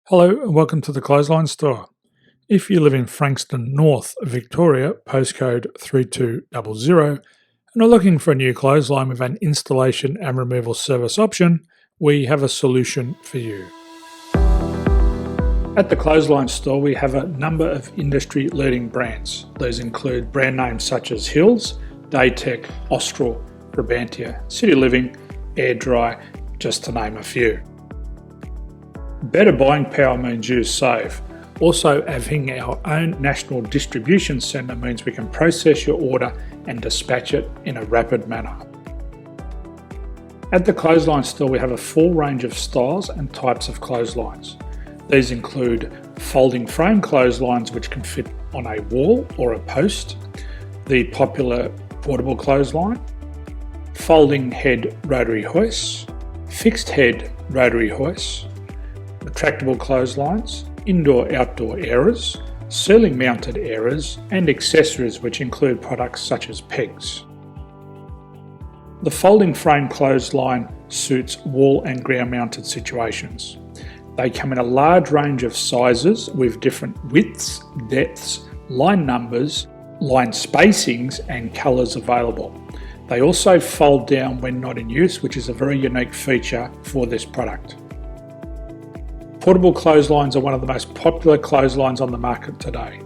Hello and welcome to the Clothesline Store. If you live in Frankston, North Victoria, postcode 3200, and are looking for a new clothesline with an installation and removal service option, we have a solution for you. At the Clothesline Store, we have a number of industry-leading brands. These include brand names such as Hills, Daytech, Austral, Brabantia, City Living, Air Dry, just to name a few. Better buying power means you save. Also, having our own national distribution centre means we can process your order and dispatch it in a rapid manner. At the Clothesline Store, we have a full range of styles and types of clotheslines. These include folding frame clotheslines which can fit on a wall or a post, the popular portable clothesline, folding head rotary hoists, fixed head rotary hoists, retractable clotheslines, indoor-outdoor airers, ceiling-mounted airers, and accessories which include products such as pegs. The folding frame clothesline suits wall and ground-mounted situations. They come in a large range of sizes with different widths, depths, line numbers, line spacings, and colours available. They also fold down when not in use, which is a very unique feature for this product. Portable clotheslines are one of the most popular clotheslines on the market today.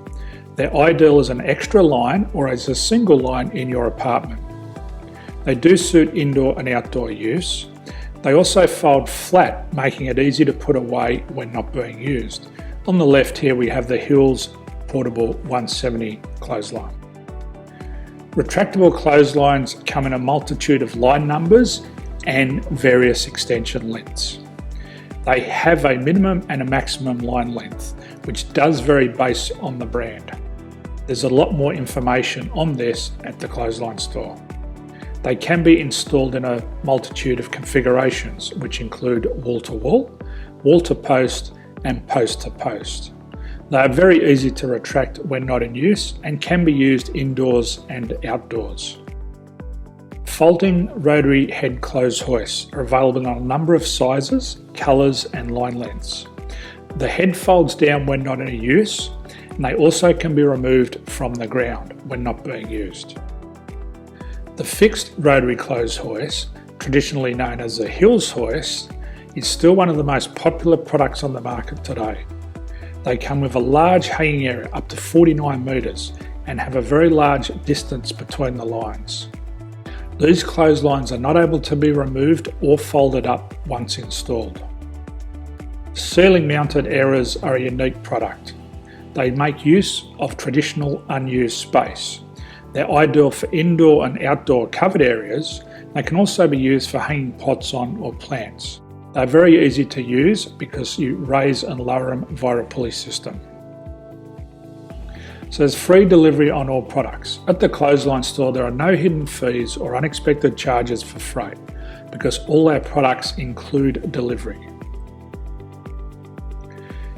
They're ideal as an extra line or as a single line in your apartment. They do suit indoor and outdoor use. They also fold flat, making it easy to put away when not being used. On the left here we have the Hills Portable 170 clothesline. Retractable clotheslines come in a multitude of line numbers and various extension lengths. They have a minimum and a maximum line length, which does vary based on the brand. There's a lot more information on this at the Clothesline Store. They can be installed in a multitude of configurations, which include wall-to-wall, wall-to-post, and post-to-post. They are very easy to retract when not in use and can be used indoors and outdoors. Folding rotary head clothes hoists are available in a number of sizes, colours and line lengths. The head folds down when not in use, and they also can be removed from the ground when not being used. The fixed rotary clothes hoist, traditionally known as the Hills hoist, is still one of the most popular products on the market today. They come with a large hanging area up to 49 metres and have a very large distance between the lines. These clotheslines are not able to be removed or folded up once installed. Ceiling mounted airers are a unique product. They make use of traditional unused space. They're ideal for indoor and outdoor covered areas. They can also be used for hanging pots on or plants. They're very easy to use because you raise and lower them via a pulley system. So there's free delivery on all products. At the Clothesline Store, there are no hidden fees or unexpected charges for freight because all our products include delivery.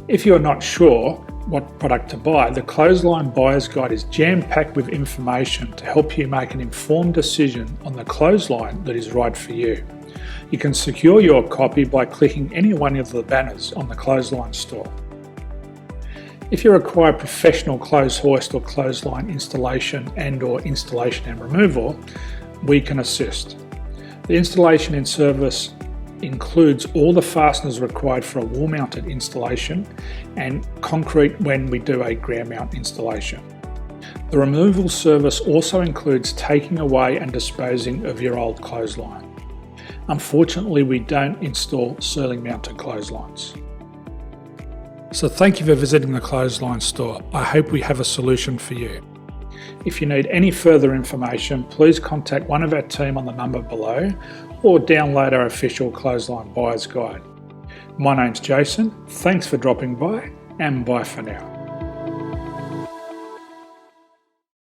If you are not sure what product to buy, the Clothesline Buyer's Guide is jam-packed with information to help you make an informed decision on the clothesline that is right for you. You can secure your copy by clicking any one of the banners on the Clothesline Store. If you require professional clothes hoist or clothesline installation and/or installation and removal, we can assist. The installation and service includes all the fasteners required for a wall-mounted installation and concrete when we do a ground mount installation. The removal service also includes taking away and disposing of your old clothesline. Unfortunately, we don't install ceiling-mounted clotheslines. So thank you for visiting the Clothesline Store. I hope we have a solution for you. If you need any further information, please contact one of our team on the number below or download our official Clothesline Buyer's Guide. My name's Jason, thanks for dropping by and bye for now.